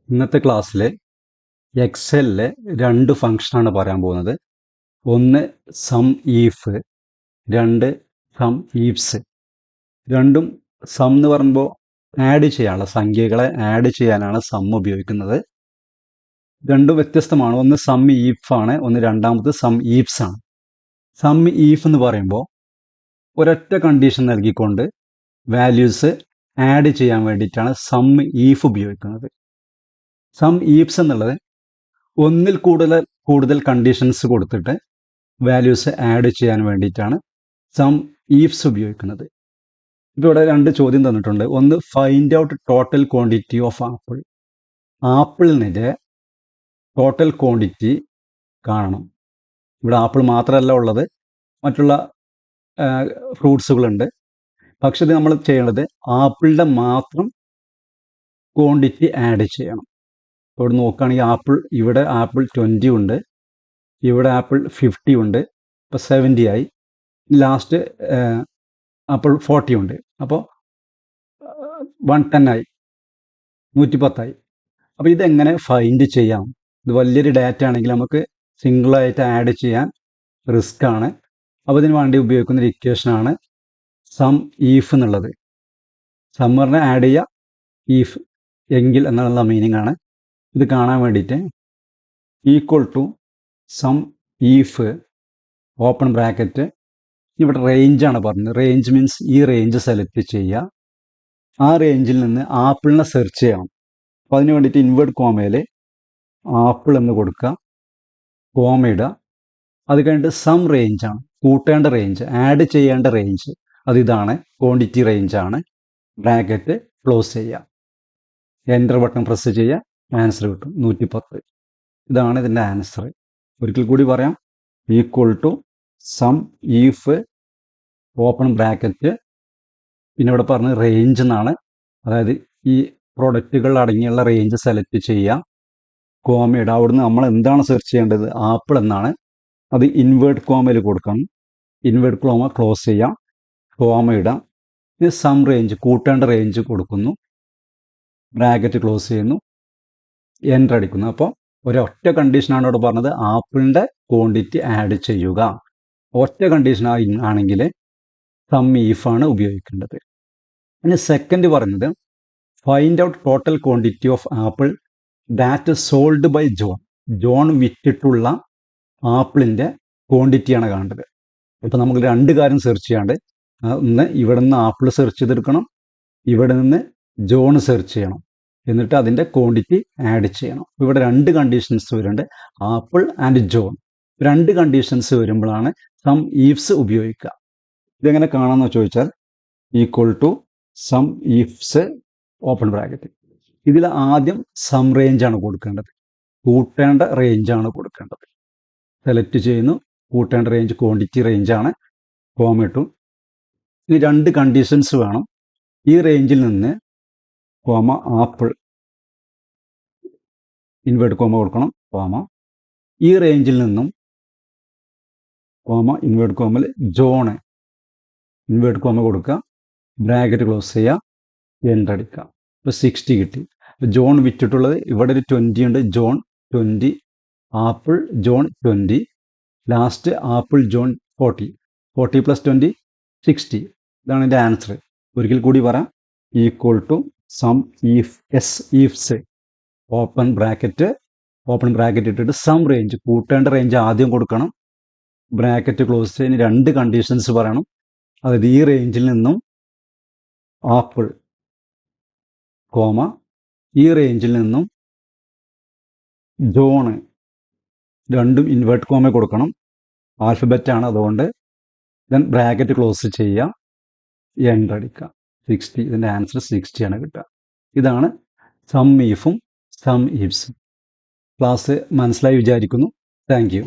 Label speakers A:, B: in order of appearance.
A: ഇന്നത്തെ ക്ലാസ്സിൽ എക്സലിലെ രണ്ട് ഫംഗ്ഷനാണ് പറയാൻ പോകുന്നത്. ഒന്ന് സം ഈഫ്, രണ്ട് സം ഈഫ്സ്. രണ്ടും സം എന്ന് പറയുമ്പോൾ ആഡ് ചെയ്യാനുള്ള സംഖ്യകളെ ആഡ് ചെയ്യാനാണ് സം ഉപയോഗിക്കുന്നത്. രണ്ടും വ്യത്യസ്തമാണ്. ഒന്ന് സം ഈഫ് ആണ്, ഒന്ന് രണ്ടാമത് സം ഈഫ്സ് ആണ്. സം ഈഫ് എന്ന് പറയുമ്പോൾ ഒരൊറ്റ കണ്ടീഷൻ നൽകിക്കൊണ്ട് വാല്യൂസ് ആഡ് ചെയ്യാൻ വേണ്ടിയിട്ടാണ് സം ഈഫ് ഉപയോഗിക്കുന്നത്. സം ഈഫ്സ് എന്നുള്ളത് ഒന്നിൽ കൂടുതൽ കണ്ടീഷൻസ് കൊടുത്തിട്ട് വാല്യൂസ് ആഡ് ചെയ്യാൻ വേണ്ടിയിട്ടാണ് സം ഈഫ്സ് ഉപയോഗിക്കുന്നത്. ഇപ്പോൾ ഇവിടെ രണ്ട് ചോദ്യം തന്നിട്ടുണ്ട്. ഒന്ന്, find out total quantity of apple. ആപ്പിളിൻ്റെ ടോട്ടൽ ക്വാണ്ടിറ്റി കാണണം. ഇവിടെ ആപ്പിൾ മാത്രമല്ല ഉള്ളത്, മറ്റുള്ള ഫ്രൂട്ട്സുകളുണ്ട്. പക്ഷെ ഇത് നമ്മൾ ചെയ്യേണ്ടത് ആപ്പിളിൻ്റെ മാത്രം ക്വാണ്ടിറ്റി ആഡ് ചെയ്യണം. ഇവിടെ നോക്കുകയാണെങ്കിൽ ഇവിടെ ആപ്പിൾ 20 ഉണ്ട്, ഇവിടെ ആപ്പിൾ 50 ഉണ്ട്, ഇപ്പോൾ 70 ആയി. ലാസ്റ്റ് ആപ്പിൾ 40 ഉണ്ട്, അപ്പോൾ 110 ആയി, 110 ആയി. അപ്പോൾ ഇതെങ്ങനെ ഫൈൻഡ് ചെയ്യാം? ഇത് വലിയൊരു ഡാറ്റ ആണെങ്കിൽ നമുക്ക് സിംഗിളായിട്ട് ആഡ് ചെയ്യാൻ റിസ്ക് ആണ്. അപ്പോൾ ഇതിന് വേണ്ടി ഉപയോഗിക്കുന്ന ഒരു ഇക്വേഷനാണ് സം ഈഫ് എന്നുള്ളത്. സം പറഞ്ഞാൽ ആഡ് ചെയ്യുക, ഈഫ് എങ്കിൽ എന്നുള്ള മീനിങ് ആണ്. ഇത് കാണാൻ വേണ്ടിയിട്ട് equal to sum if open bracket, ഇവിടെ റേഞ്ചാണ് പറഞ്ഞത്. റേഞ്ച് മീൻസ് ഈ റേഞ്ച് സെലക്ട് ചെയ്യുക. ആ റേഞ്ചിൽ നിന്ന് ആപ്പിളിനെ സെർച്ച് ചെയ്യണം. അപ്പോൾ അതിന് വേണ്ടിയിട്ട് ഇൻവേർട്ട് കോമയിൽ ആപ്പിൾ എന്ന് കൊടുക്കുക, കോമ ഇടുക. അത് കഴിഞ്ഞിട്ട് സം റേഞ്ചാണ്, കൂട്ടേണ്ട റേഞ്ച്, ആഡ് ചെയ്യേണ്ട റേഞ്ച്. അതിതാണ്, ക്വാണ്ടിറ്റി റേഞ്ചാണ്. ബ്രാക്കറ്റ് ക്ലോസ് ചെയ്യുക, എൻ്റർ ബട്ടൺ പ്രസ് ചെയ്യുക, ആൻസർ കിട്ടും 110. ഇതാണ് ഇതിൻ്റെ ആൻസർ. ഒരിക്കൽ കൂടി പറയാം. Equal to sum if open bracket, പിന്നെ ഇവിടെ പറഞ്ഞ് റേഞ്ച് എന്നാണ്, അതായത് ഈ പ്രൊഡക്റ്റുകൾ അടങ്ങിയുള്ള റേഞ്ച് സെലക്ട് ചെയ്യുക, കോമയുടെ അവിടുന്ന് നമ്മൾ എന്താണ് സെർച്ച് ചെയ്യേണ്ടത്, ആപ്പിൾ എന്നാണ്. അത് ഇൻവേർട്ട് കോമയിൽ കൊടുക്കണം. ഇൻവേർട്ട് കോമ ക്ലോസ് ചെയ്യാം, കോമ ഇടാം. ഇത് സം റേഞ്ച്, കൂട്ടേണ്ട റേഞ്ച് കൊടുക്കുന്നു, ബ്രാക്കറ്റ് ക്ലോസ് ചെയ്യുന്നു, എൻ്റർ അടിക്കുന്നു. അപ്പോൾ ഒരൊറ്റ കണ്ടീഷനാണ് ഇവിടെ പറഞ്ഞത്, ആപ്പിളിൻ്റെ ക്വാണ്ടിറ്റി ആഡ് ചെയ്യുക. ഒറ്റ കണ്ടീഷൻ ആണെങ്കിൽ സം ഈഫാണ് ഉപയോഗിക്കേണ്ടത്. ഇനി സെക്കൻഡ് പറയുന്നത്, find out total quantity of apple that sold by John. John വിറ്റിട്ടുള്ള ആപ്പിളിൻ്റെ ക്വാണ്ടിറ്റിയാണ് കാണേണ്ടത്. ഇപ്പം നമുക്ക് രണ്ട് കാര്യം സെർച്ച് ചെയ്യാണ്ട്. ഒന്ന്, ഇവിടെ നിന്ന് ആപ്പിൾ സെർച്ച് ചെയ്തെടുക്കണം, ഇവിടെ നിന്ന് ജോൺ സെർച്ച് ചെയ്യണം, എന്നിട്ട് അതിൻ്റെ ക്വാണ്ടിറ്റി ആഡ് ചെയ്യണം. ഇവിടെ രണ്ട് കണ്ടീഷൻസ് വരുന്നുണ്ട്, ആപ്പിൾ ആൻഡ് ജോൺ. രണ്ട് കണ്ടീഷൻസ് വരുമ്പോഴാണ് സം ഈഫ്സ് ഉപയോഗിക്കുക. ഇതെങ്ങനെ കാണാമെന്ന് ചോദിച്ചാൽ, equal to sum ifs open bracket. ഇതിൽ ആദ്യം സം റേഞ്ചാണ് കൊടുക്കേണ്ടത്, കൂട്ടേണ്ട റേഞ്ചാണ് കൊടുക്കേണ്ടത്. സെലക്ട് ചെയ്യുന്നു, കൂട്ടേണ്ട റേഞ്ച് ക്വാണ്ടിറ്റി റേഞ്ചാണ്, കോമ ഇട്ടു. ഇനി രണ്ട് കണ്ടീഷൻസ് വേണം. ഈ റേഞ്ചിൽ നിന്ന് കോമ ആപ്പിൾ, ഇൻവേർട്ട് കോമ കൊടുക്കണം, കോമ. ഈ റേഞ്ചിൽ നിന്നും കോമ, ഇൻവേർട്ട് കോമയിൽ ജോണ്, ഇൻവേർട്ട് കോമ കൊടുക്കുക, ബ്രാക്കറ്റ് ക്ലോസ് ചെയ്യുക, എൻ്റർ അടിക്കുക. ഇപ്പോൾ 60 കിട്ടി. ജോൺ വിറ്റിട്ടുള്ളത് ഇവിടെ ഒരു 20 ഉണ്ട്, John 20, apple John 20, last apple John 40. 40 + 20 60. ഇതാണ് എൻ്റെ ആൻസർ. ഒരിക്കൽ കൂടി പറയാം. Equal to sum ifs open bracket ഇട്ടിട്ട് സം റേഞ്ച്, കൂട്ടേണ്ട റേഞ്ച് ആദ്യം കൊടുക്കണം, ബ്രാക്കറ്റ് ക്ലോസ് ചെയ്യുന്ന രണ്ട് കണ്ടീഷൻസ് പറയണം. അതായത് ഈ റേഞ്ചിൽ നിന്നും ആപ്പിൾ, കോമ, ഈ റേഞ്ചിൽ നിന്നും ജോണ്, രണ്ടും ഇൻവേർട്ട് കോമ കൊടുക്കണം. ആൽഫബറ്റാണ്, അതുകൊണ്ട് ദെൻ ബ്രാക്കറ്റ് ക്ലോസ് ചെയ്യുക, എൻ്റർ അടിക്കുക. 60. ഇതിൻ്റെ ആൻസർ 60 ആണ് കിട്ടുക. ഇതാണ് സം ഈഫും സം ഈഫ്സും. ക്ലാസ് മനസ്സിലായി വിചാരിക്കുന്നു. Thank you.